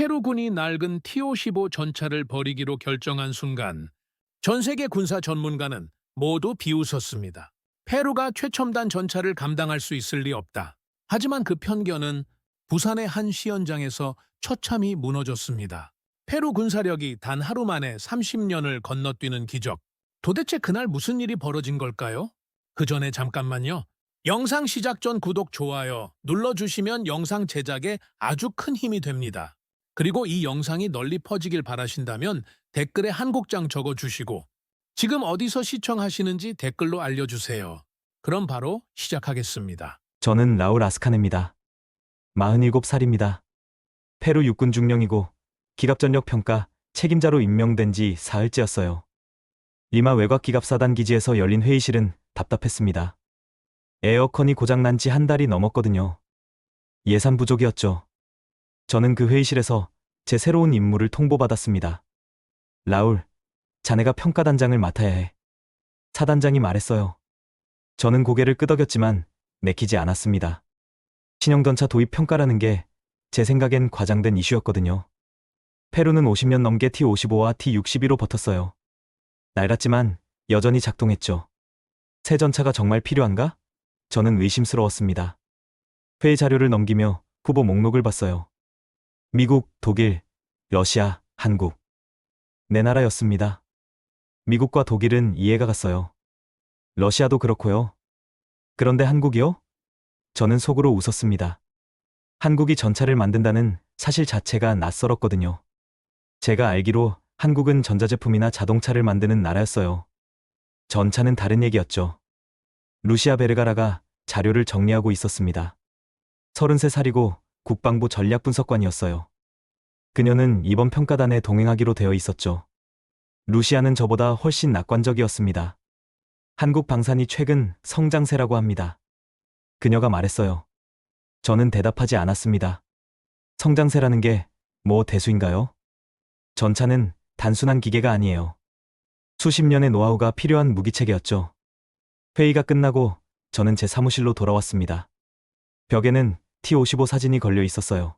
페루군이 낡은 T-55 전차를 버리기로 결정한 순간 전 세계 군사 전문가는 모두 비웃었습니다. 페루가 최첨단 전차를 감당할 수 있을 리 없다. 하지만 그 편견은 부산의 한 시연장에서 처참히 무너졌습니다. 페루 군사력이 단 하루 만에 30년을 건너뛰는 기적. 도대체 그날 무슨 일이 벌어진 걸까요? 그 전에 잠깐만요. 영상 시작 전 구독, 좋아요 눌러주시면 영상 제작에 아주 큰 힘이 됩니다. 그리고 이 영상이 널리 퍼지길 바라신다면 댓글에 한 곡장 적어주시고 지금 어디서 시청하시는지 댓글로 알려주세요. 그럼 바로 시작하겠습니다. 저는 라울 아스카네입니다. 47살입니다. 페루 육군 중령이고 기갑전력 평가 책임자로 임명된 지 사흘째였어요. 리마 외곽 기갑사단 기지에서 열린 회의실은 답답했습니다. 에어컨이 고장난 지 한 달이 넘었거든요. 예산 부족이었죠. 저는 그 회의실에서 제 새로운 임무를 통보받았습니다. 라울, 자네가 평가단장을 맡아야 해. 사단장이 말했어요. 저는 고개를 끄덕였지만 내키지 않았습니다. 신형전차 도입 평가라는 게 제 생각엔 과장된 이슈였거든요. 페루는 50년 넘게 T-55와 T-62로 버텼어요. 낡았지만 여전히 작동했죠. 새 전차가 정말 필요한가? 저는 의심스러웠습니다. 회의 자료를 넘기며 후보 목록을 봤어요. 미국, 독일, 러시아, 한국. 네 나라였습니다. 미국과 독일은 이해가 갔어요. 러시아도 그렇고요. 그런데 한국이요? 저는 속으로 웃었습니다. 한국이 전차를 만든다는 사실 자체가 낯설었거든요. 제가 알기로 한국은 전자제품이나 자동차를 만드는 나라였어요. 전차는 다른 얘기였죠. 루시아 베르가라가 자료를 정리하고 있었습니다. 33살이고 국방부 전략분석관이었어요. 그녀는 이번 평가단에 동행하기로 되어 있었죠. 루시아는 저보다 훨씬 낙관적이었습니다. 한국 방산이 최근 성장세라고 합니다. 그녀가 말했어요. 저는 대답하지 않았습니다. 성장세라는 게 뭐 대수인가요? 전차는 단순한 기계가 아니에요. 수십 년의 노하우가 필요한 무기체계였죠. 회의가 끝나고 저는 제 사무실로 돌아왔습니다. 벽에는 T-55 사진이 걸려 있었어요.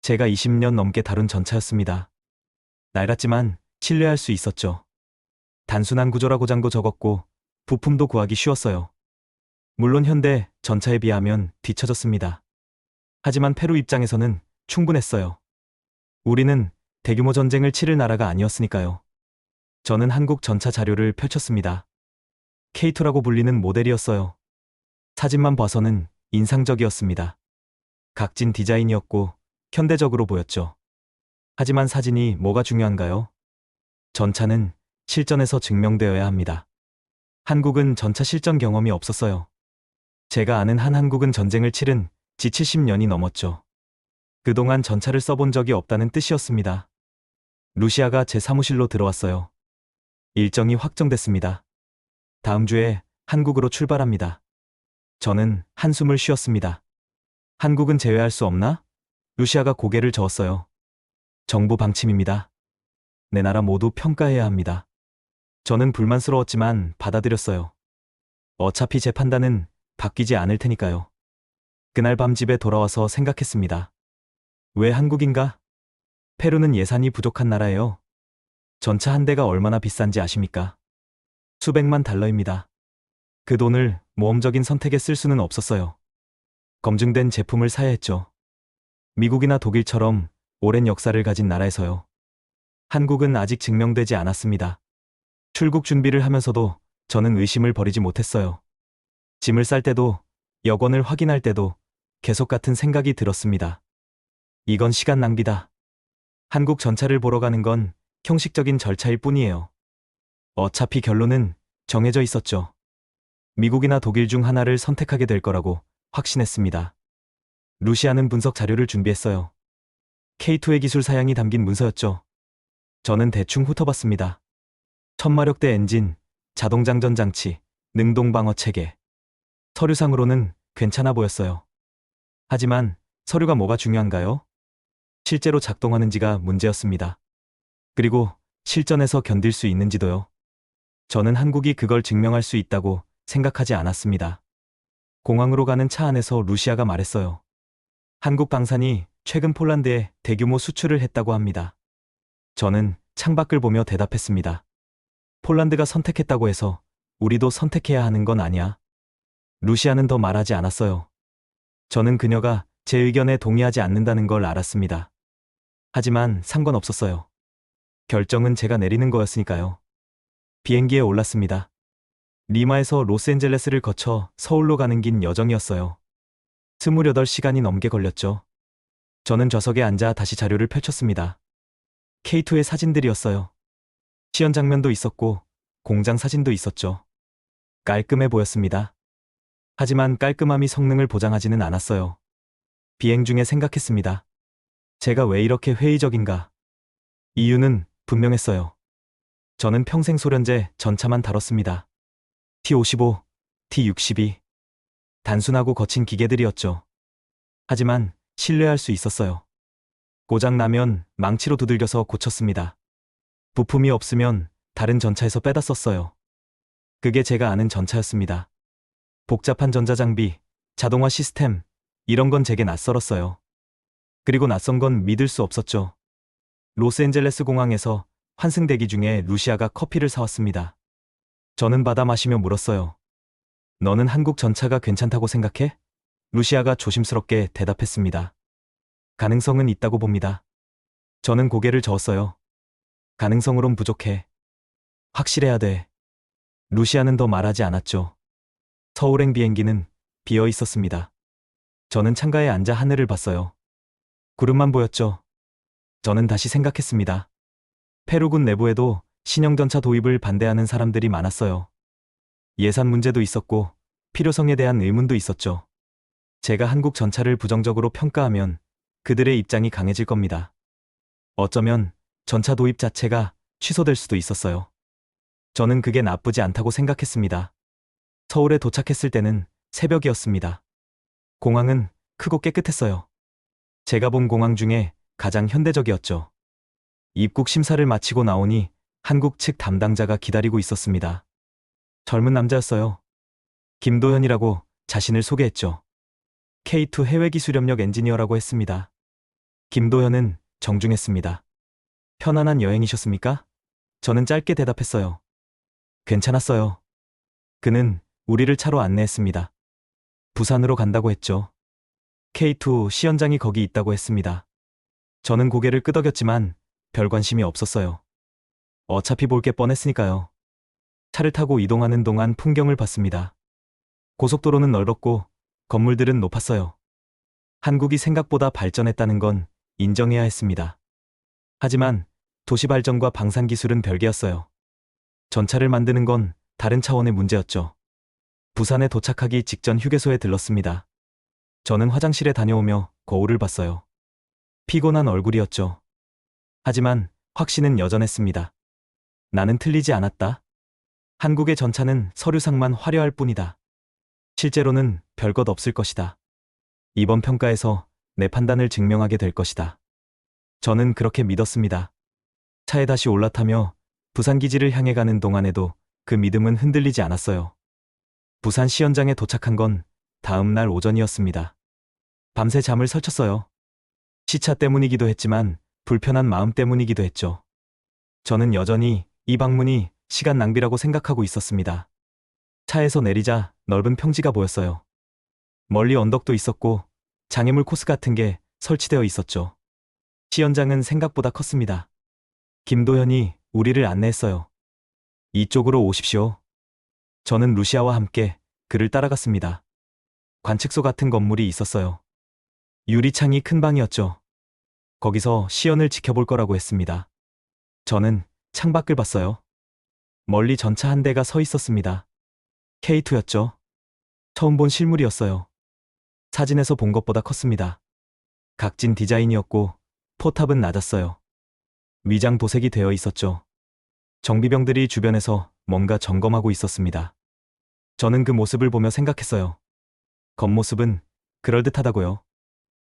제가 20년 넘게 다룬 전차였습니다. 낡았지만 신뢰할 수 있었죠. 단순한 구조라 고장도 적었고 부품도 구하기 쉬웠어요. 물론 현대 전차에 비하면 뒤처졌습니다. 하지만 페루 입장에서는 충분했어요. 우리는 대규모 전쟁을 치를 나라가 아니었으니까요. 저는 한국 전차 자료를 펼쳤습니다. K2라고 불리는 모델이었어요. 사진만 봐서는 인상적이었습니다. 각진 디자인이었고 현대적으로 보였죠. 하지만 사진이 뭐가 중요한가요? 전차는 실전에서 증명되어야 합니다. 한국은 전차 실전 경험이 없었어요. 제가 아는 한 한국은 전쟁을 치른 지 70년이 넘었죠. 그동안 전차를 써본 적이 없다는 뜻이었습니다. 루시아가 제 사무실로 들어왔어요. 일정이 확정됐습니다. 다음 주에 한국으로 출발합니다. 저는 한숨을 쉬었습니다. 한국은 제외할 수 없나? 루시아가 고개를 저었어요. 정부 방침입니다. 내 나라 모두 평가해야 합니다. 저는 불만스러웠지만 받아들였어요. 어차피 제 판단은 바뀌지 않을 테니까요. 그날 밤 집에 돌아와서 생각했습니다. 왜 한국인가? 페루는 예산이 부족한 나라예요. 전차 한 대가 얼마나 비싼지 아십니까? 수백만 달러입니다. 그 돈을 모험적인 선택에 쓸 수는 없었어요. 검증된 제품을 사야 했죠. 미국이나 독일처럼 오랜 역사를 가진 나라에서요. 한국은 아직 증명되지 않았습니다. 출국 준비를 하면서도 저는 의심을 버리지 못했어요. 짐을 쌀 때도, 여권을 확인할 때도 계속 같은 생각이 들었습니다. 이건 시간 낭비다. 한국 전차를 보러 가는 건 형식적인 절차일 뿐이에요. 어차피 결론은 정해져 있었죠. 미국이나 독일 중 하나를 선택하게 될 거라고 확신했습니다. 루시아는 분석 자료를 준비했어요. K2의 기술 사양이 담긴 문서였죠. 저는 대충 훑어봤습니다. 1000마력대 엔진, 자동장전 장치, 능동 방어 체계. 서류상으로는 괜찮아 보였어요. 하지만 서류가 뭐가 중요한가요? 실제로 작동하는지가 문제였습니다. 그리고 실전에서 견딜 수 있는지도요. 저는 한국이 그걸 증명할 수 있다고 생각하지 않았습니다. 공항으로 가는 차 안에서 루시아가 말했어요. 한국 방산이 최근 폴란드에 대규모 수출을 했다고 합니다. 저는 창밖을 보며 대답했습니다. 폴란드가 선택했다고 해서 우리도 선택해야 하는 건 아니야. 루시아는 더 말하지 않았어요. 저는 그녀가 제 의견에 동의하지 않는다는 걸 알았습니다. 하지만 상관없었어요. 결정은 제가 내리는 거였으니까요. 비행기에 올랐습니다. 리마에서 로스앤젤레스를 거쳐 서울로 가는 긴 여정이었어요. 28시간이 넘게 걸렸죠. 저는 좌석에 앉아 다시 자료를 펼쳤습니다. K2의 사진들이었어요. 시연 장면도 있었고 공장 사진도 있었죠. 깔끔해 보였습니다. 하지만 깔끔함이 성능을 보장하지는 않았어요. 비행 중에 생각했습니다. 제가 왜 이렇게 회의적인가? 이유는 분명했어요. 저는 평생 소련제 전차만 다뤘습니다. T-55, T-62. 단순하고 거친 기계들이었죠. 하지만 신뢰할 수 있었어요. 고장 나면 망치로 두들겨서 고쳤습니다. 부품이 없으면 다른 전차에서 빼다 썼어요. 그게 제가 아는 전차였습니다. 복잡한 전자장비, 자동화 시스템, 이런 건 제게 낯설었어요. 그리고 낯선 건 믿을 수 없었죠. 로스앤젤레스 공항에서 환승 대기 중에 루시아가 커피를 사왔습니다. 저는 받아 마시며 물었어요. 너는 한국 전차가 괜찮다고 생각해? 루시아가 조심스럽게 대답했습니다. 가능성은 있다고 봅니다. 저는 고개를 저었어요. 가능성으론 부족해. 확실해야 돼. 루시아는 더 말하지 않았죠. 서울행 비행기는 비어 있었습니다. 저는 창가에 앉아 하늘을 봤어요. 구름만 보였죠. 저는 다시 생각했습니다. 페루군 내부에도 신형전차 도입을 반대하는 사람들이 많았어요. 예산 문제도 있었고 필요성에 대한 의문도 있었죠. 제가 한국 전차를 부정적으로 평가하면 그들의 입장이 강해질 겁니다. 어쩌면 전차 도입 자체가 취소될 수도 있었어요. 저는 그게 나쁘지 않다고 생각했습니다. 서울에 도착했을 때는 새벽이었습니다. 공항은 크고 깨끗했어요. 제가 본 공항 중에 가장 현대적이었죠. 입국 심사를 마치고 나오니 한국 측 담당자가 기다리고 있었습니다. 젊은 남자였어요. 김도현이라고 자신을 소개했죠. K2 해외기술협력 엔지니어라고 했습니다. 김도현은 정중했습니다. 편안한 여행이셨습니까? 저는 짧게 대답했어요. 괜찮았어요. 그는 우리를 차로 안내했습니다. 부산으로 간다고 했죠. K2 시연장이 거기 있다고 했습니다. 저는 고개를 끄덕였지만 별 관심이 없었어요. 어차피 볼 게 뻔했으니까요. 차를 타고 이동하는 동안 풍경을 봤습니다. 고속도로는 넓었고 건물들은 높았어요. 한국이 생각보다 발전했다는 건 인정해야 했습니다. 하지만 도시 발전과 방산 기술은 별개였어요. 전차를 만드는 건 다른 차원의 문제였죠. 부산에 도착하기 직전 휴게소에 들렀습니다. 저는 화장실에 다녀오며 거울을 봤어요. 피곤한 얼굴이었죠. 하지만 확신은 여전했습니다. 나는 틀리지 않았다. 한국의 전차는 서류상만 화려할 뿐이다. 실제로는 별것 없을 것이다. 이번 평가에서 내 판단을 증명하게 될 것이다. 저는 그렇게 믿었습니다. 차에 다시 올라타며 부산 기지를 향해 가는 동안에도 그 믿음은 흔들리지 않았어요. 부산 시연장에 도착한 건 다음 날 오전이었습니다. 밤새 잠을 설쳤어요. 시차 때문이기도 했지만 불편한 마음 때문이기도 했죠. 저는 여전히 이 방문이 시간 낭비라고 생각하고 있었습니다. 차에서 내리자 넓은 평지가 보였어요. 멀리 언덕도 있었고 장애물 코스 같은 게 설치되어 있었죠. 시연장은 생각보다 컸습니다. 김도현이 우리를 안내했어요. 이쪽으로 오십시오. 저는 루시아와 함께 그를 따라갔습니다. 관측소 같은 건물이 있었어요. 유리창이 큰 방이었죠. 거기서 시연을 지켜볼 거라고 했습니다. 저는 창밖을 봤어요. 멀리 전차 한 대가 서 있었습니다. K2였죠. 처음 본 실물이었어요. 사진에서 본 것보다 컸습니다. 각진 디자인이었고 포탑은 낮았어요. 위장 도색이 되어 있었죠. 정비병들이 주변에서 뭔가 점검하고 있었습니다. 저는 그 모습을 보며 생각했어요. 겉모습은 그럴듯하다고요.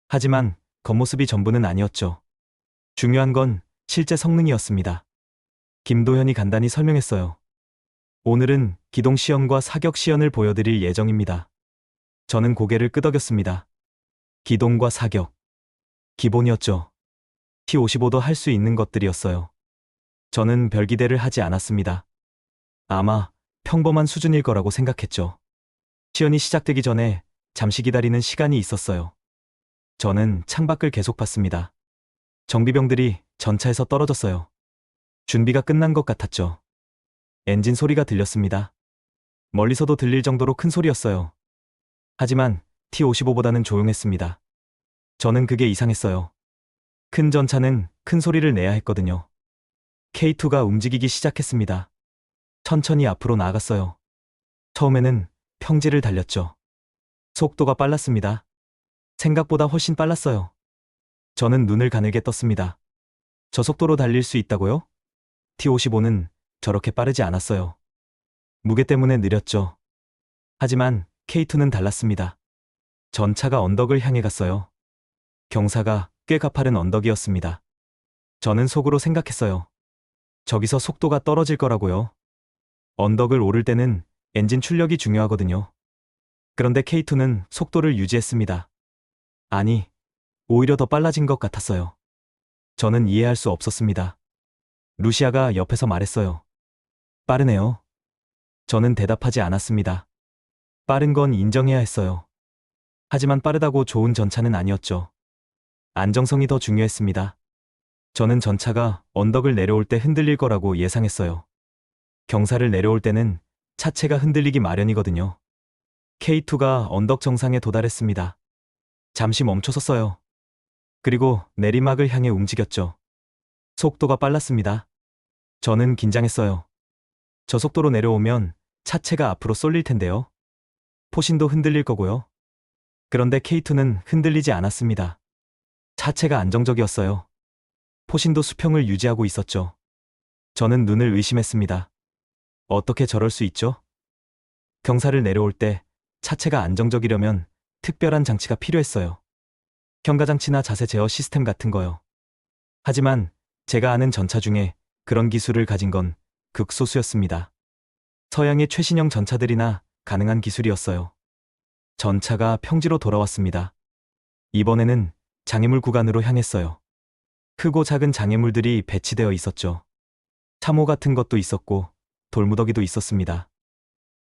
하지만 겉모습이 전부는 아니었죠. 중요한 건 실제 성능이었습니다. 김도현이 간단히 설명했어요. 오늘은 기동 시연과 사격 시연을 보여드릴 예정입니다. 저는 고개를 끄덕였습니다. 기동과 사격. 기본이었죠. T-55도 할 수 있는 것들이었어요. 저는 별 기대를 하지 않았습니다. 아마 평범한 수준일 거라고 생각했죠. 시연이 시작되기 전에 잠시 기다리는 시간이 있었어요. 저는 창밖을 계속 봤습니다. 정비병들이 전차에서 떨어졌어요. 준비가 끝난 것 같았죠. 엔진 소리가 들렸습니다. 멀리서도 들릴 정도로 큰 소리였어요. 하지만 T-55보다는 조용했습니다. 저는 그게 이상했어요. 큰 전차는 큰 소리를 내야 했거든요. K2가 움직이기 시작했습니다. 천천히 앞으로 나아갔어요. 처음에는 평지를 달렸죠. 속도가 빨랐습니다. 생각보다 훨씬 빨랐어요. 저는 눈을 가늘게 떴습니다. 저 속도로 달릴 수 있다고요? T-55는 저렇게 빠르지 않았어요. 무게 때문에 느렸죠. 하지만 K2는 달랐습니다. 전차가 언덕을 향해 갔어요. 경사가 꽤 가파른 언덕이었습니다. 저는 속으로 생각했어요. 저기서 속도가 떨어질 거라고요. 언덕을 오를 때는 엔진 출력이 중요하거든요. 그런데 K2는 속도를 유지했습니다. 아니, 오히려 더 빨라진 것 같았어요. 저는 이해할 수 없었습니다. 루시아가 옆에서 말했어요. 빠르네요. 저는 대답하지 않았습니다. 빠른 건 인정해야 했어요. 하지만 빠르다고 좋은 전차는 아니었죠. 안정성이 더 중요했습니다. 저는 전차가 언덕을 내려올 때 흔들릴 거라고 예상했어요. 경사를 내려올 때는 차체가 흔들리기 마련이거든요. K2가 언덕 정상에 도달했습니다. 잠시 멈춰섰어요. 그리고 내리막을 향해 움직였죠. 속도가 빨랐습니다. 저는 긴장했어요. 저 속도로 내려오면 차체가 앞으로 쏠릴 텐데요. 포신도 흔들릴 거고요. 그런데 K2는 흔들리지 않았습니다. 차체가 안정적이었어요. 포신도 수평을 유지하고 있었죠. 저는 눈을 의심했습니다. 어떻게 저럴 수 있죠? 경사를 내려올 때 차체가 안정적이려면 특별한 장치가 필요했어요. 현가장치나 자세 제어 시스템 같은 거요. 하지만 제가 아는 전차 중에 그런 기술을 가진 건 극소수였습니다. 서양의 최신형 전차들이나 가능한 기술이었어요. 전차가 평지로 돌아왔습니다. 이번에는 장애물 구간으로 향했어요. 크고 작은 장애물들이 배치되어 있었죠. 참호 같은 것도 있었고 돌무더기도 있었습니다.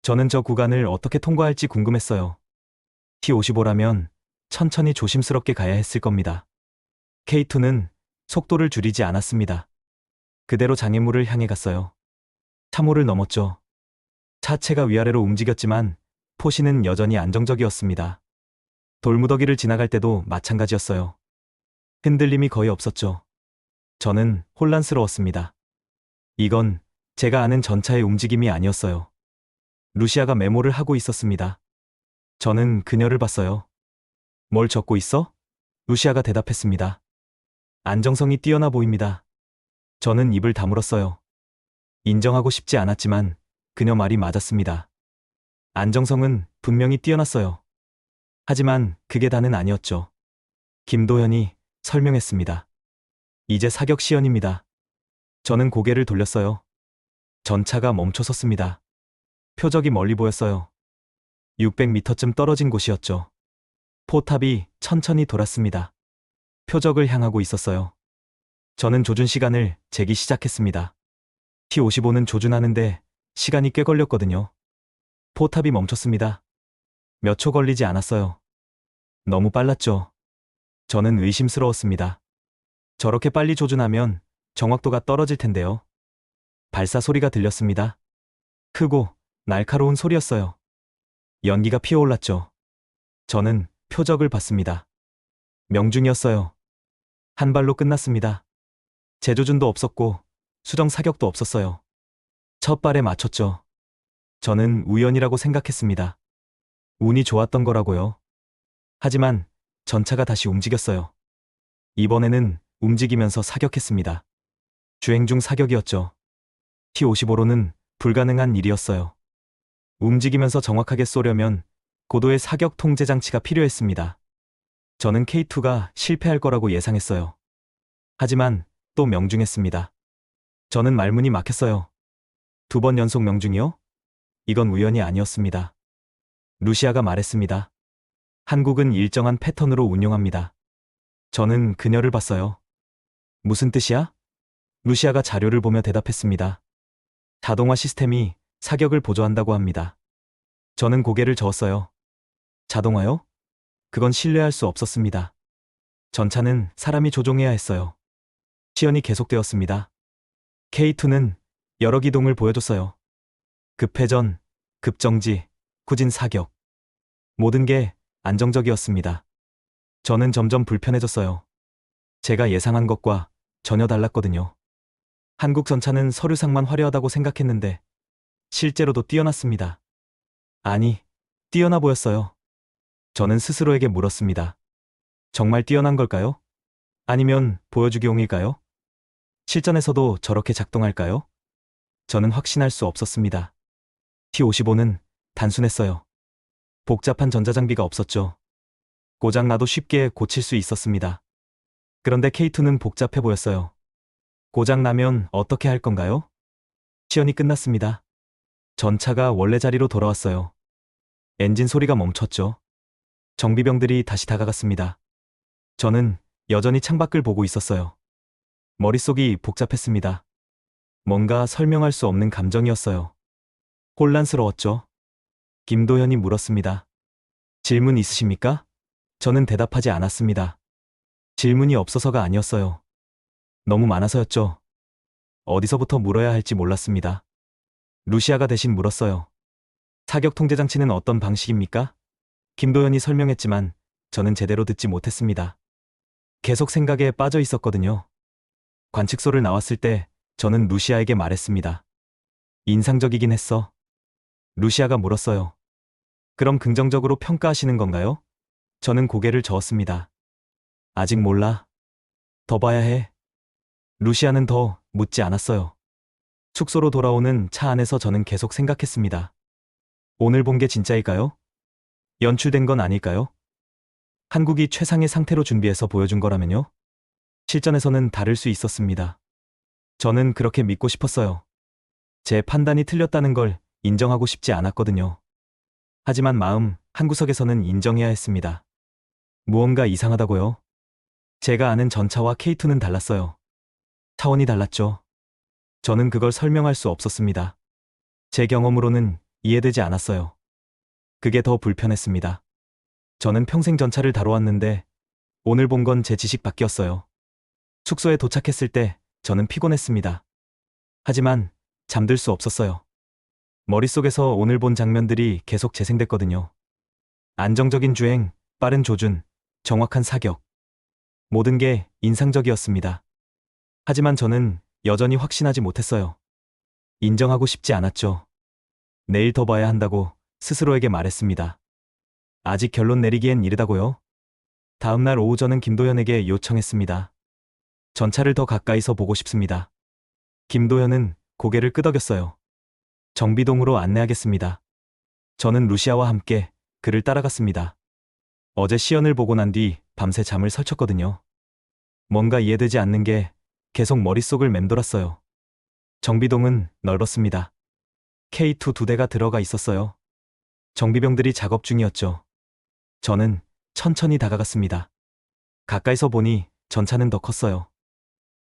저는 저 구간을 어떻게 통과할지 궁금했어요. T-55라면 천천히 조심스럽게 가야 했을 겁니다. K2는 속도를 줄이지 않았습니다. 그대로 장애물을 향해 갔어요. 참호를 넘었죠. 차체가 위아래로 움직였지만 포신은 여전히 안정적이었습니다. 돌무더기를 지나갈 때도 마찬가지였어요. 흔들림이 거의 없었죠. 저는 혼란스러웠습니다. 이건 제가 아는 전차의 움직임이 아니었어요. 루시아가 메모를 하고 있었습니다. 저는 그녀를 봤어요. 뭘 적고 있어? 루시아가 대답했습니다. 안정성이 뛰어나 보입니다. 저는 입을 다물었어요. 인정하고 싶지 않았지만 그녀 말이 맞았습니다. 안정성은 분명히 뛰어났어요. 하지만 그게 다는 아니었죠. 김도현이 설명했습니다. 이제 사격 시연입니다. 저는 고개를 돌렸어요. 전차가 멈춰 섰습니다. 표적이 멀리 보였어요. 600m쯤 떨어진 곳이었죠. 포탑이 천천히 돌았습니다. 표적을 향하고 있었어요. 저는 조준 시간을 재기 시작했습니다. T-55는 조준하는데 시간이 꽤 걸렸거든요. 포탑이 멈췄습니다. 몇 초 걸리지 않았어요. 너무 빨랐죠. 저는 의심스러웠습니다. 저렇게 빨리 조준하면 정확도가 떨어질 텐데요. 발사 소리가 들렸습니다. 크고 날카로운 소리였어요. 연기가 피어올랐죠. 저는 표적을 봤습니다. 명중이었어요. 한 발로 끝났습니다. 재조준도 없었고 수정 사격도 없었어요. 첫 발에 맞췄죠. 저는 우연이라고 생각했습니다. 운이 좋았던 거라고요. 하지만 전차가 다시 움직였어요. 이번에는 움직이면서 사격했습니다. 주행 중 사격이었죠. T-55로는 불가능한 일이었어요. 움직이면서 정확하게 쏘려면 고도의 사격 통제 장치가 필요했습니다. 저는 K2가 실패할 거라고 예상했어요. 하지만 또 명중했습니다. 저는 말문이 막혔어요. 2번 연속 명중이요? 이건 우연이 아니었습니다. 루시아가 말했습니다. 한국은 일정한 패턴으로 운용합니다. 저는 그녀를 봤어요. 무슨 뜻이야? 루시아가 자료를 보며 대답했습니다. 자동화 시스템이 사격을 보조한다고 합니다. 저는 고개를 저었어요. 자동화요? 그건 신뢰할 수 없었습니다. 전차는 사람이 조종해야 했어요. 시연이 계속되었습니다. K2는 여러 기동을 보여줬어요. 급회전, 급정지, 후진 사격. 모든 게 안정적이었습니다. 저는 점점 불편해졌어요. 제가 예상한 것과 전혀 달랐거든요. 한국 전차는 서류상만 화려하다고 생각했는데 실제로도 뛰어났습니다. 아니, 뛰어나 보였어요. 저는 스스로에게 물었습니다. 정말 뛰어난 걸까요? 아니면 보여주기용일까요? 실전에서도 저렇게 작동할까요? 저는 확신할 수 없었습니다. T-55는 단순했어요. 복잡한 전자장비가 없었죠. 고장나도 쉽게 고칠 수 있었습니다. 그런데 K2는 복잡해 보였어요. 고장나면 어떻게 할 건가요? 시연이 끝났습니다. 전차가 원래 자리로 돌아왔어요. 엔진 소리가 멈췄죠. 정비병들이 다시 다가갔습니다. 저는 여전히 창밖을 보고 있었어요. 머릿속이 복잡했습니다. 뭔가 설명할 수 없는 감정이었어요. 혼란스러웠죠. 김도현이 물었습니다. 질문 있으십니까? 저는 대답하지 않았습니다. 질문이 없어서가 아니었어요. 너무 많아서였죠. 어디서부터 물어야 할지 몰랐습니다. 루시아가 대신 물었어요. 사격 통제 장치는 어떤 방식입니까? 김도현이 설명했지만 저는 제대로 듣지 못했습니다. 계속 생각에 빠져 있었거든요. 관측소를 나왔을 때 저는 루시아에게 말했습니다. 인상적이긴 했어. 루시아가 물었어요. 그럼 긍정적으로 평가하시는 건가요? 저는 고개를 저었습니다. 아직 몰라. 더 봐야 해. 루시아는 더 묻지 않았어요. 숙소로 돌아오는 차 안에서 저는 계속 생각했습니다. 오늘 본 게 진짜일까요? 연출된 건 아닐까요? 한국이 최상의 상태로 준비해서 보여준 거라면요? 실전에서는 다를 수 있었습니다. 저는 그렇게 믿고 싶었어요. 제 판단이 틀렸다는 걸 인정하고 싶지 않았거든요. 하지만 마음 한구석에서는 인정해야 했습니다. 무언가 이상하다고요? 제가 아는 전차와 K2는 달랐어요. 차원이 달랐죠. 저는 그걸 설명할 수 없었습니다. 제 경험으로는 이해되지 않았어요. 그게 더 불편했습니다. 저는 평생 전차를 다뤄왔는데 오늘 본 건 제 지식 밖이었어요. 숙소에 도착했을 때 저는 피곤했습니다. 하지만 잠들 수 없었어요. 머릿속에서 오늘 본 장면들이 계속 재생됐거든요. 안정적인 주행, 빠른 조준, 정확한 사격. 모든 게 인상적이었습니다. 하지만 저는 여전히 확신하지 못했어요. 인정하고 싶지 않았죠. 내일 더 봐야 한다고 스스로에게 말했습니다. 아직 결론 내리기엔 이르다고요? 다음날 오후 저는 김도현에게 요청했습니다. 전차를 더 가까이서 보고 싶습니다. 김도현은 고개를 끄덕였어요. 정비동으로 안내하겠습니다. 저는 루시아와 함께 그를 따라갔습니다. 어제 시연을 보고 난 뒤 밤새 잠을 설쳤거든요. 뭔가 이해되지 않는 게 계속 머릿속을 맴돌았어요. 정비동은 넓었습니다. K2 2대가 들어가 있었어요. 정비병들이 작업 중이었죠. 저는 천천히 다가갔습니다. 가까이서 보니 전차는 더 컸어요.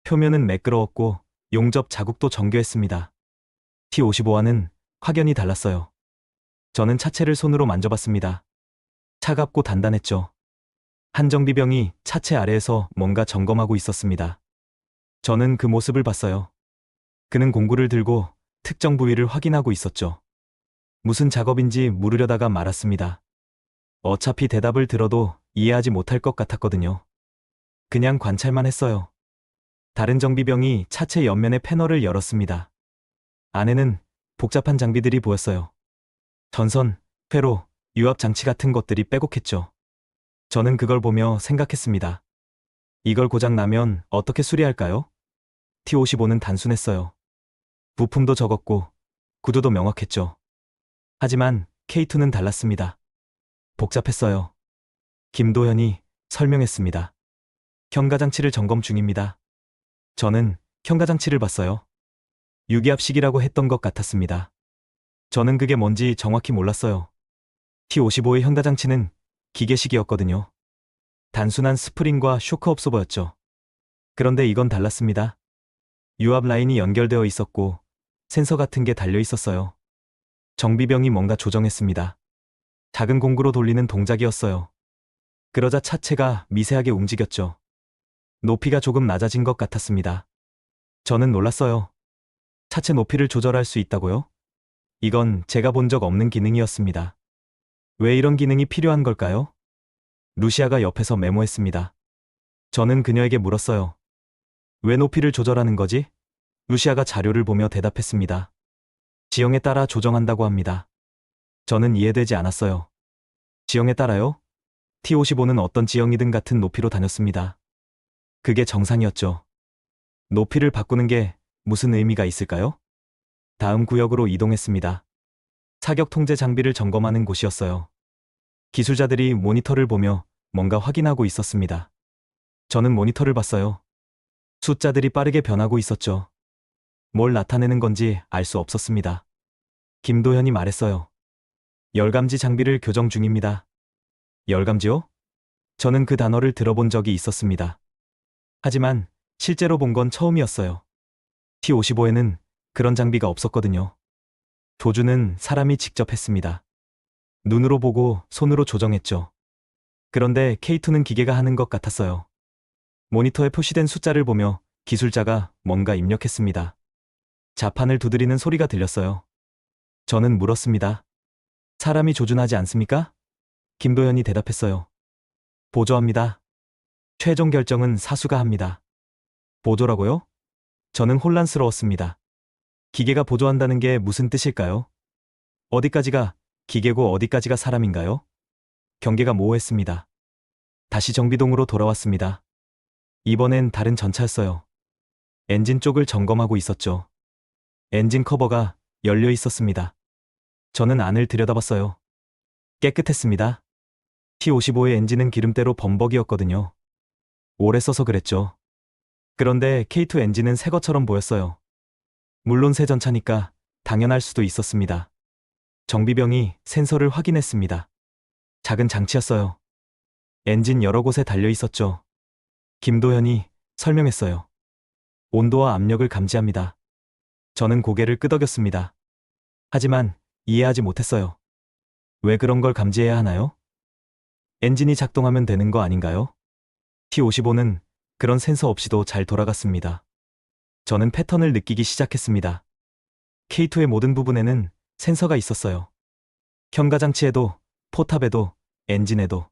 표면은 매끄러웠고 용접 자국도 정교했습니다. T-55와는 확연히 달랐어요. 저는 차체를 손으로 만져봤습니다. 차갑고 단단했죠. 한 정비병이 차체 아래에서 뭔가 점검하고 있었습니다. 저는 그 모습을 봤어요. 그는 공구를 들고 특정 부위를 확인하고 있었죠. 무슨 작업인지 물으려다가 말았습니다. 어차피 대답을 들어도 이해하지 못할 것 같았거든요. 그냥 관찰만 했어요. 다른 정비병이 차체 옆면의 패널을 열었습니다. 안에는 복잡한 장비들이 보였어요. 전선, 회로, 유압 장치 같은 것들이 빼곡했죠. 저는 그걸 보며 생각했습니다. 이걸 고장 나면 어떻게 수리할까요? T-55는 단순했어요. 부품도 적었고 구조도 명확했죠. 하지만 K2는 달랐습니다. 복잡했어요. 김도현이 설명했습니다. 현가장치를 점검 중입니다. 저는 현가장치를 봤어요. 유기압식이라고 했던 것 같았습니다. 저는 그게 뭔지 정확히 몰랐어요. T-55의 현가장치는 기계식이었거든요. 단순한 스프링과 쇼크 업소버였죠. 그런데 이건 달랐습니다. 유압 라인이 연결되어 있었고 센서 같은 게 달려 있었어요. 정비병이 뭔가 조정했습니다. 작은 공구로 돌리는 동작이었어요. 그러자 차체가 미세하게 움직였죠. 높이가 조금 낮아진 것 같았습니다. 저는 놀랐어요. 차체 높이를 조절할 수 있다고요? 이건 제가 본 적 없는 기능이었습니다. 왜 이런 기능이 필요한 걸까요? 루시아가 옆에서 메모했습니다. 저는 그녀에게 물었어요. 왜 높이를 조절하는 거지? 루시아가 자료를 보며 대답했습니다. 지형에 따라 조정한다고 합니다. 저는 이해되지 않았어요. 지형에 따라요? T-55는 어떤 지형이든 같은 높이로 다녔습니다. 그게 정상이었죠. 높이를 바꾸는 게 무슨 의미가 있을까요? 다음 구역으로 이동했습니다. 사격 통제 장비를 점검하는 곳이었어요. 기술자들이 모니터를 보며 뭔가 확인하고 있었습니다. 저는 모니터를 봤어요. 숫자들이 빠르게 변하고 있었죠. 뭘 나타내는 건지 알 수 없었습니다. 김도현이 말했어요. 열감지 장비를 교정 중입니다. 열감지요? 저는 그 단어를 들어본 적이 있었습니다. 하지만 실제로 본 건 처음이었어요. T-55에는 그런 장비가 없었거든요. 조준은 사람이 직접 했습니다. 눈으로 보고 손으로 조정했죠. 그런데 K2는 기계가 하는 것 같았어요. 모니터에 표시된 숫자를 보며 기술자가 뭔가 입력했습니다. 자판을 두드리는 소리가 들렸어요. 저는 물었습니다. 사람이 조준하지 않습니까? 김도현이 대답했어요. 보조합니다. 최종 결정은 사수가 합니다. 보조라고요? 저는 혼란스러웠습니다. 기계가 보조한다는 게 무슨 뜻일까요? 어디까지가 기계고 어디까지가 사람인가요? 경계가 모호했습니다. 다시 정비동으로 돌아왔습니다. 이번엔 다른 전차였어요. 엔진 쪽을 점검하고 있었죠. 엔진 커버가 열려 있었습니다. 저는 안을 들여다봤어요. 깨끗했습니다. T-55의 엔진은 기름때로 범벅이었거든요. 오래 써서 그랬죠. 그런데 K2 엔진은 새 것처럼 보였어요. 물론 새 전차니까 당연할 수도 있었습니다. 정비병이 센서를 확인했습니다. 작은 장치였어요. 엔진 여러 곳에 달려 있었죠. 김도현이 설명했어요. 온도와 압력을 감지합니다. 저는 고개를 끄덕였습니다. 하지만 이해하지 못했어요. 왜 그런 걸 감지해야 하나요? 엔진이 작동하면 되는 거 아닌가요? T-55는 그런 센서 없이도 잘 돌아갔습니다. 저는 패턴을 느끼기 시작했습니다. K2의 모든 부분에는 센서가 있었어요. 현가장치에도, 포탑에도, 엔진에도.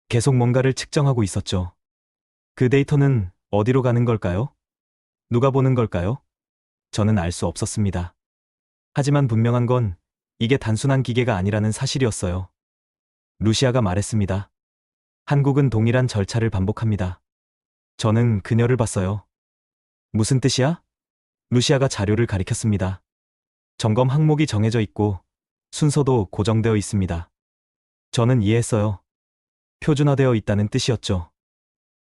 계속 뭔가를 측정하고 있었죠. 그 데이터는 어디로 가는 걸까요? 누가 보는 걸까요? 저는 알 수 없었습니다. 하지만 분명한 건 이게 단순한 기계가 아니라는 사실이었어요. 루시아가 말했습니다. 한국은 동일한 절차를 반복합니다. 저는 그녀를 봤어요. 무슨 뜻이야? 루시아가 자료를 가리켰습니다. 점검 항목이 정해져 있고 순서도 고정되어 있습니다. 저는 이해했어요. 표준화되어 있다는 뜻이었죠.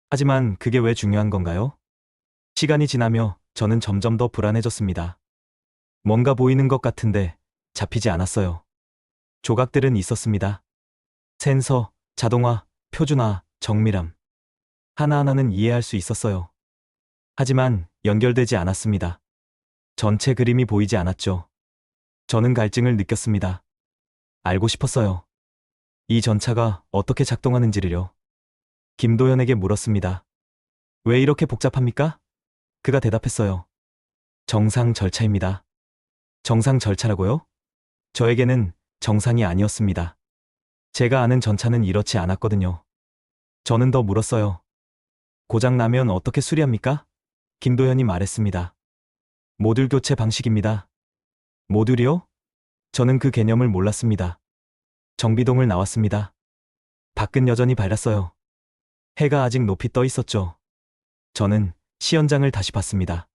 하지만 그게 왜 중요한 건가요? 시간이 지나며 저는 점점 더 불안해졌습니다. 뭔가 보이는 것 같은데 잡히지 않았어요. 조각들은 있었습니다. 센서, 자동화, 표준화, 정밀함. 하나하나는 이해할 수 있었어요. 하지만 연결되지 않았습니다. 전체 그림이 보이지 않았죠. 저는 갈증을 느꼈습니다. 알고 싶었어요. 이 전차가 어떻게 작동하는지를요. 김도현에게 물었습니다. 왜 이렇게 복잡합니까? 그가 대답했어요. 정상 절차입니다. 정상 절차라고요? 저에게는 정상이 아니었습니다. 제가 아는 전차는 이렇지 않았거든요. 저는 더 물었어요. 고장 나면 어떻게 수리합니까? 김도현이 말했습니다. 모듈 교체 방식입니다. 모듈이요? 저는 그 개념을 몰랐습니다. 정비동을 나왔습니다. 밖은 여전히 밝았어요. 해가 아직 높이 떠 있었죠. 저는 시연장을 다시 봤습니다.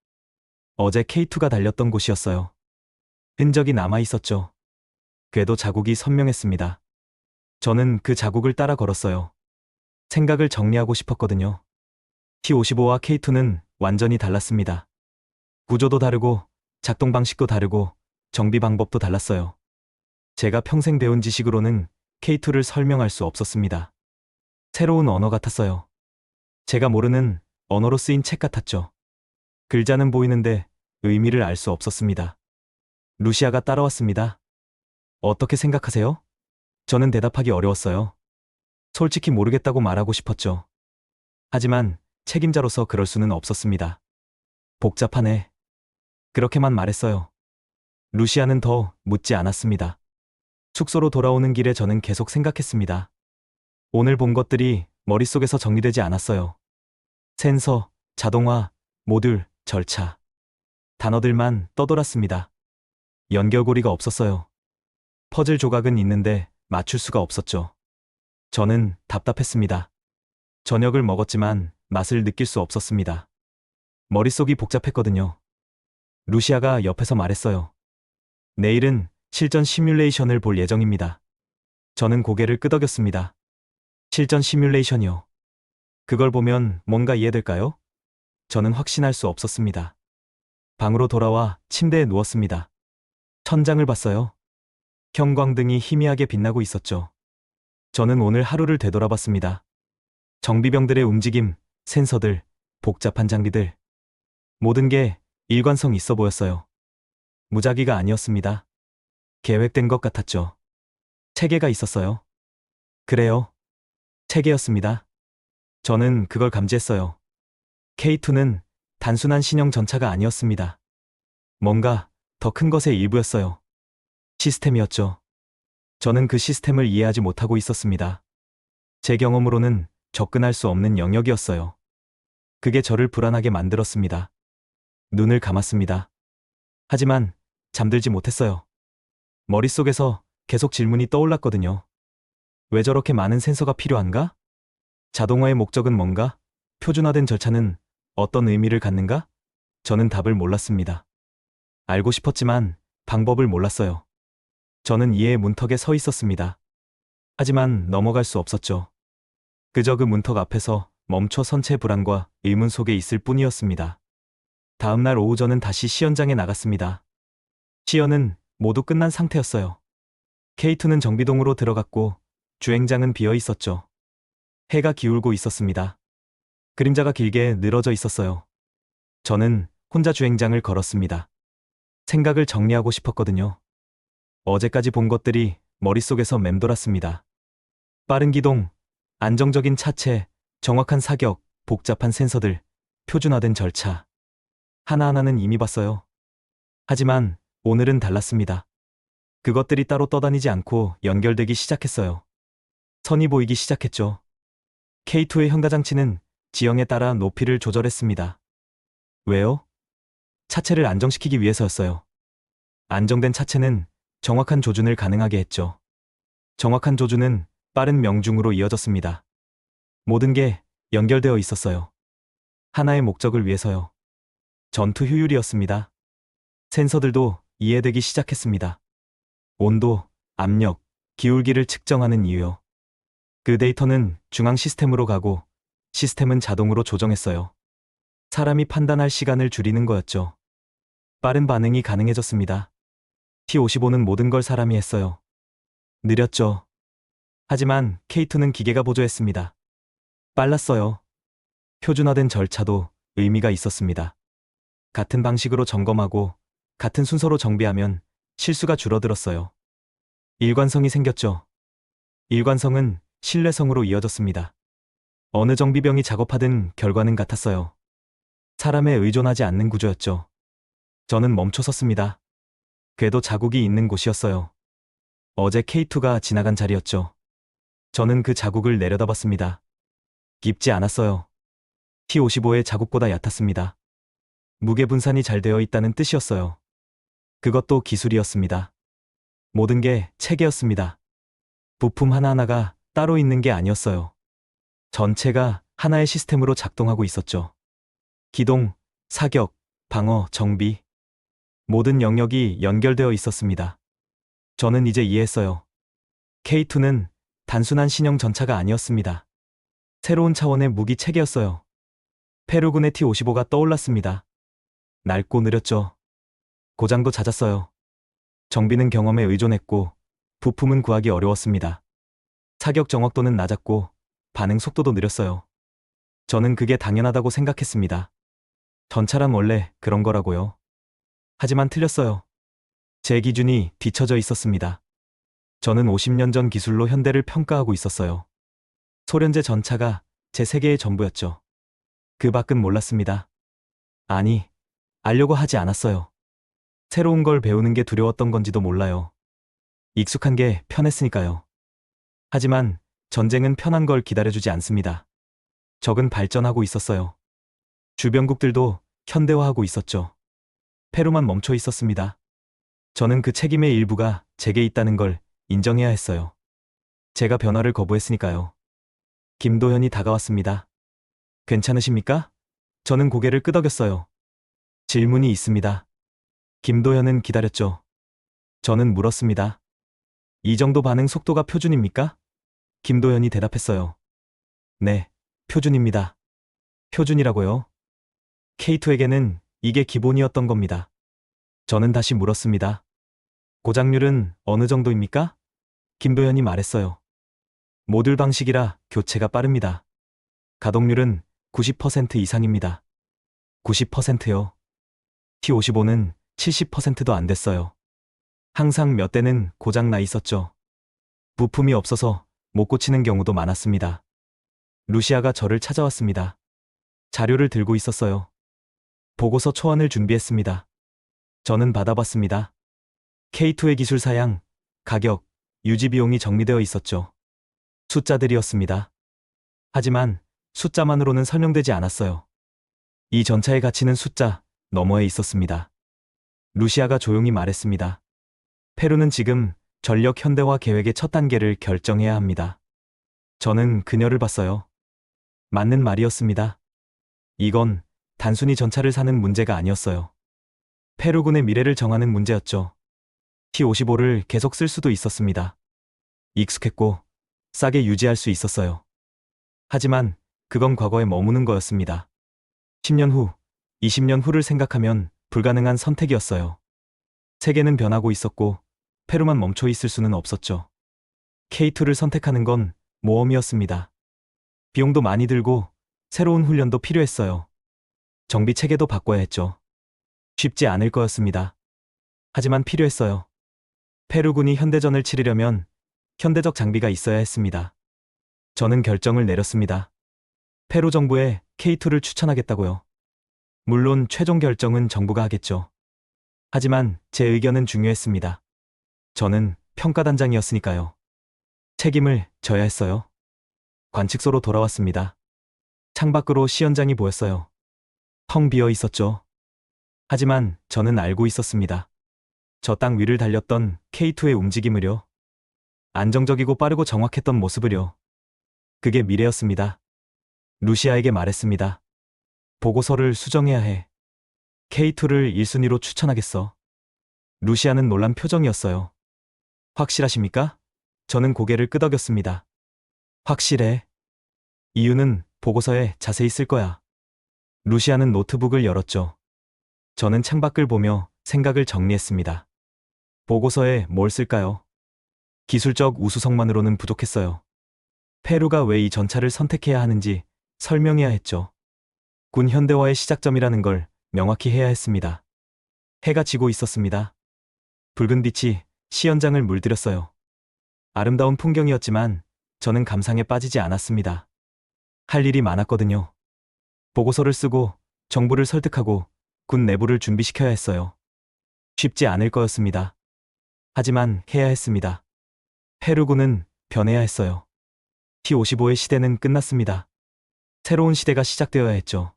어제 K2가 달렸던 곳이었어요. 흔적이 남아 있었죠. 궤도 자국이 선명했습니다. 저는 그 자국을 따라 걸었어요. 생각을 정리하고 싶었거든요. T-55와 K2는 완전히 달랐습니다. 구조도 다르고 작동 방식도 다르고 정비 방법도 달랐어요. 제가 평생 배운 지식으로는 K2를 설명할 수 없었습니다. 새로운 언어 같았어요. 제가 모르는 언어로 쓰인 책 같았죠. 글자는 보이는데 의미를 알 수 없었습니다. 루시아가 따라왔습니다. 어떻게 생각하세요? 저는 대답하기 어려웠어요. 솔직히 모르겠다고 말하고 싶었죠. 하지만 책임자로서 그럴 수는 없었습니다. 복잡하네. 그렇게만 말했어요. 루시아는 더 묻지 않았습니다. 숙소로 돌아오는 길에 저는 계속 생각했습니다. 오늘 본 것들이 머릿속에서 정리되지 않았어요. 센서, 자동화, 모듈, 절차. 단어들만 떠돌았습니다. 연결고리가 없었어요. 퍼즐 조각은 있는데 맞출 수가 없었죠. 저는 답답했습니다. 저녁을 먹었지만 맛을 느낄 수 없었습니다. 머릿속이 복잡했거든요. 루시아가 옆에서 말했어요. 내일은 실전 시뮬레이션을 볼 예정입니다. 저는 고개를 끄덕였습니다. 실전 시뮬레이션이요. 그걸 보면 뭔가 이해될까요? 저는 확신할 수 없었습니다. 방으로 돌아와 침대에 누웠습니다. 천장을 봤어요. 형광등이 희미하게 빛나고 있었죠. 저는 오늘 하루를 되돌아봤습니다. 정비병들의 움직임, 센서들, 복잡한 장비들. 모든 게 일관성 있어 보였어요. 무작위가 아니었습니다. 계획된 것 같았죠. 체계가 있었어요. 그래요. 체계였습니다. 저는 그걸 감지했어요. K2는 단순한 신형 전차가 아니었습니다. 뭔가 더 큰 것의 일부였어요. 시스템이었죠. 저는 그 시스템을 이해하지 못하고 있었습니다. 제 경험으로는 접근할 수 없는 영역이었어요. 그게 저를 불안하게 만들었습니다. 눈을 감았습니다. 하지만 잠들지 못했어요. 머릿속에서 계속 질문이 떠올랐거든요. 왜 저렇게 많은 센서가 필요한가? 자동화의 목적은 뭔가? 표준화된 절차는 어떤 의미를 갖는가? 저는 답을 몰랐습니다. 알고 싶었지만 방법을 몰랐어요. 저는 이해의 문턱에 서 있었습니다. 하지만 넘어갈 수 없었죠. 그저 그 문턱 앞에서 멈춰 선 채 불안과 의문 속에 있을 뿐이었습니다. 다음 날 오후 저는 다시 시연장에 나갔습니다. 시연은 모두 끝난 상태였어요. K2는 정비동으로 들어갔고 주행장은 비어 있었죠. 해가 기울고 있었습니다. 그림자가 길게 늘어져 있었어요. 저는 혼자 주행장을 걸었습니다. 생각을 정리하고 싶었거든요. 어제까지 본 것들이 머릿속에서 맴돌았습니다. 빠른 기동, 안정적인 차체, 정확한 사격, 복잡한 센서들, 표준화된 절차. 하나하나는 이미 봤어요. 하지만 오늘은 달랐습니다. 그것들이 따로 떠다니지 않고 연결되기 시작했어요. 선이 보이기 시작했죠. K2의 현가장치는 지형에 따라 높이를 조절했습니다. 왜요? 차체를 안정시키기 위해서였어요. 안정된 차체는 정확한 조준을 가능하게 했죠. 정확한 조준은 빠른 명중으로 이어졌습니다. 모든 게 연결되어 있었어요. 하나의 목적을 위해서요. 전투 효율이었습니다. 센서들도 이해되기 시작했습니다. 온도, 압력, 기울기를 측정하는 이유요. 그 데이터는 중앙 시스템으로 가고 시스템은 자동으로 조정했어요. 사람이 판단할 시간을 줄이는 거였죠. 빠른 반응이 가능해졌습니다. T-55는 모든 걸 사람이 했어요. 느렸죠. 하지만 K2는 기계가 보조했습니다. 빨랐어요. 표준화된 절차도 의미가 있었습니다. 같은 방식으로 점검하고 같은 순서로 정비하면 실수가 줄어들었어요. 일관성이 생겼죠. 일관성은 신뢰성으로 이어졌습니다. 어느 정비병이 작업하든 결과는 같았어요. 사람에 의존하지 않는 구조였죠. 저는 멈춰 섰습니다. 궤도 자국이 있는 곳이었어요. 어제 K2가 지나간 자리였죠. 저는 그 자국을 내려다봤습니다. 깊지 않았어요. T-55의 자국보다 얕았습니다. 무게 분산이 잘 되어 있다는 뜻이었어요. 그것도 기술이었습니다. 모든 게 체계였습니다. 부품 하나하나가 따로 있는 게 아니었어요. 전체가 하나의 시스템으로 작동하고 있었죠. 기동, 사격, 방어, 정비. 모든 영역이 연결되어 있었습니다. 저는 이제 이해했어요. K2는 단순한 신형 전차가 아니었습니다. 새로운 차원의 무기 체계였어요. 페루군의 T-55가 떠올랐습니다. 낡고 느렸죠. 고장도 잦았어요. 정비는 경험에 의존했고 부품은 구하기 어려웠습니다. 사격 정확도는 낮았고 반응 속도도 느렸어요. 저는 그게 당연하다고 생각했습니다. 전차란 원래 그런 거라고요. 하지만 틀렸어요. 제 기준이 뒤처져 있었습니다. 저는 50년 전 기술로 현대를 평가하고 있었어요. 소련제 전차가 제 세계의 전부였죠. 그 밖은 몰랐습니다. 아니, 알려고 하지 않았어요. 새로운 걸 배우는 게 두려웠던 건지도 몰라요. 익숙한 게 편했으니까요. 하지만 전쟁은 편한 걸 기다려주지 않습니다. 적은 발전하고 있었어요. 주변국들도 현대화하고 있었죠. 페루만 멈춰 있었습니다. 저는 그 책임의 일부가 제게 있다는 걸 인정해야 했어요. 제가 변화를 거부했으니까요. 김도현이 다가왔습니다. 괜찮으십니까? 저는 고개를 끄덕였어요. 질문이 있습니다. 김도현은 기다렸죠. 저는 물었습니다. 이 정도 반응 속도가 표준입니까? 김도현이 대답했어요. 네, 표준입니다. 표준이라고요? K2에게는 이게 기본이었던 겁니다. 저는 다시 물었습니다. 고장률은 어느 정도입니까? 김도현이 말했어요. 모듈 방식이라 교체가 빠릅니다. 가동률은 90% 이상입니다. 90%요. T55는 70%도 안 됐어요. 항상 몇 대는 고장 나 있었죠. 부품이 없어서 못 고치는 경우도 많았습니다. 루시아가 저를 찾아왔습니다. 자료를 들고 있었어요. 보고서 초안을 준비했습니다. 저는 받아봤습니다. K2의 기술 사양, 가격, 유지 비용이 정리되어 있었죠. 숫자들이었습니다. 하지만 숫자만으로는 설명되지 않았어요. 이 전차의 가치는 숫자 너머에 있었습니다. 루시아가 조용히 말했습니다. 페루는 지금 전력 현대화 계획의 첫 단계를 결정해야 합니다. 저는 그녀를 봤어요. 맞는 말이었습니다. 이건 단순히 전차를 사는 문제가 아니었어요. 페루군의 미래를 정하는 문제였죠. T55를 계속 쓸 수도 있었습니다. 익숙했고 싸게 유지할 수 있었어요. 하지만 그건 과거에 머무는 거였습니다. 10년 후, 20년 후를 생각하면 불가능한 선택이었어요. 세계는 변하고 있었고 페루만 멈춰 있을 수는 없었죠. K2를 선택하는 건 모험이었습니다. 비용도 많이 들고 새로운 훈련도 필요했어요. 정비 체계도 바꿔야 했죠. 쉽지 않을 거였습니다. 하지만 필요했어요. 페루군이 현대전을 치르려면 현대적 장비가 있어야 했습니다. 저는 결정을 내렸습니다. 페루 정부에 K2를 추천하겠다고요. 물론 최종 결정은 정부가 하겠죠. 하지만 제 의견은 중요했습니다. 저는 평가단장이었으니까요. 책임을 져야 했어요. 관측소로 돌아왔습니다. 창밖으로 시연장이 보였어요. 텅 비어 있었죠. 하지만 저는 알고 있었습니다. 저 땅 위를 달렸던 K2의 움직임을요. 안정적이고 빠르고 정확했던 모습을요. 그게 미래였습니다. 루시아에게 말했습니다. 보고서를 수정해야 해. K2를 1순위로 추천하겠어. 루시아는 놀란 표정이었어요. 확실하십니까? 저는 고개를 끄덕였습니다. 확실해. 이유는 보고서에 자세히 쓸 거야. 루시아는 노트북을 열었죠. 저는 창밖을 보며 생각을 정리했습니다. 보고서에 뭘 쓸까요? 기술적 우수성만으로는 부족했어요. 페루가 왜 이 전차를 선택해야 하는지 설명해야 했죠. 군 현대화의 시작점이라는 걸 명확히 해야 했습니다. 해가 지고 있었습니다. 붉은 빛이 시연장을 물들였어요. 아름다운 풍경이었지만 저는 감상에 빠지지 않았습니다. 할 일이 많았거든요. 보고서를 쓰고 정부를 설득하고 군 내부를 준비시켜야 했어요. 쉽지 않을 거였습니다. 하지만 해야 했습니다. 페루군은 변해야 했어요. T55의 시대는 끝났습니다. 새로운 시대가 시작되어야 했죠.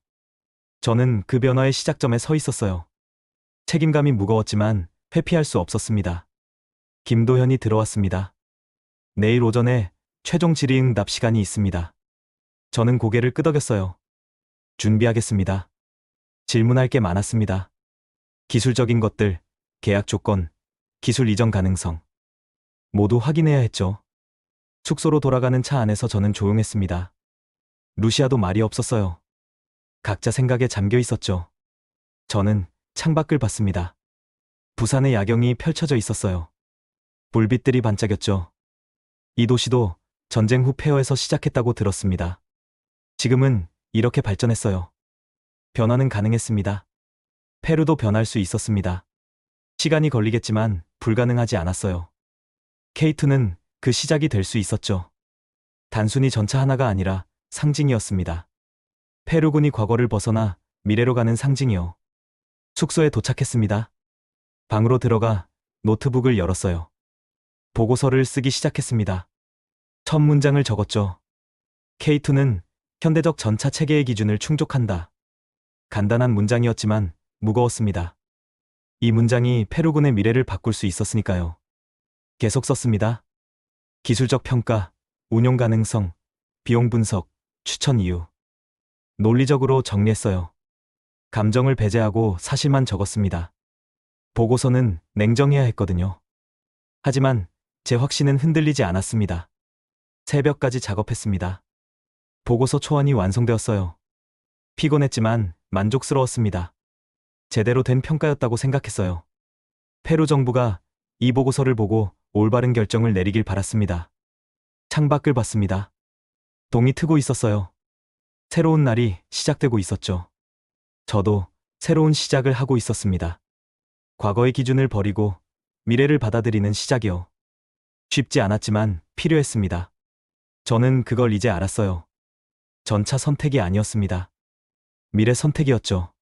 저는 그 변화의 시작점에 서 있었어요. 책임감이 무거웠지만 회피할 수 없었습니다. 김도현이 들어왔습니다. 내일 오전에 최종 질의응답 시간이 있습니다. 저는 고개를 끄덕였어요. 준비하겠습니다. 질문할 게 많았습니다. 기술적인 것들, 계약 조건, 기술 이전 가능성. 모두 확인해야 했죠. 숙소로 돌아가는 차 안에서 저는 조용했습니다. 루시아도 말이 없었어요. 각자 생각에 잠겨 있었죠. 저는 창밖을 봤습니다. 부산의 야경이 펼쳐져 있었어요. 불빛들이 반짝였죠. 이 도시도 전쟁 후 폐허에서 시작했다고 들었습니다. 지금은 이렇게 발전했어요. 변화는 가능했습니다. 페루도 변할 수 있었습니다. 시간이 걸리겠지만 불가능하지 않았어요. K2는 그 시작이 될 수 있었죠. 단순히 전차 하나가 아니라 상징이었습니다. 페루군이 과거를 벗어나 미래로 가는 상징이요. 숙소에 도착했습니다. 방으로 들어가 노트북을 열었어요. 보고서를 쓰기 시작했습니다. 첫 문장을 적었죠. K2는 현대적 전차 체계의 기준을 충족한다. 간단한 문장이었지만 무거웠습니다. 이 문장이 페루군의 미래를 바꿀 수 있었으니까요. 계속 썼습니다. 기술적 평가, 운용 가능성, 비용 분석, 추천 이유. 논리적으로 정리했어요. 감정을 배제하고 사실만 적었습니다. 보고서는 냉정해야 했거든요. 하지만 제 확신은 흔들리지 않았습니다. 새벽까지 작업했습니다. 보고서 초안이 완성되었어요. 피곤했지만 만족스러웠습니다. 제대로 된 평가였다고 생각했어요. 페루 정부가 이 보고서를 보고 올바른 결정을 내리길 바랐습니다. 창밖을 봤습니다. 동이 트고 있었어요. 새로운 날이 시작되고 있었죠. 저도 새로운 시작을 하고 있었습니다. 과거의 기준을 버리고 미래를 받아들이는 시작이요. 쉽지 않았지만 필요했습니다. 저는 그걸 이제 알았어요. 전차 선택이 아니었습니다. 미래 선택이었죠.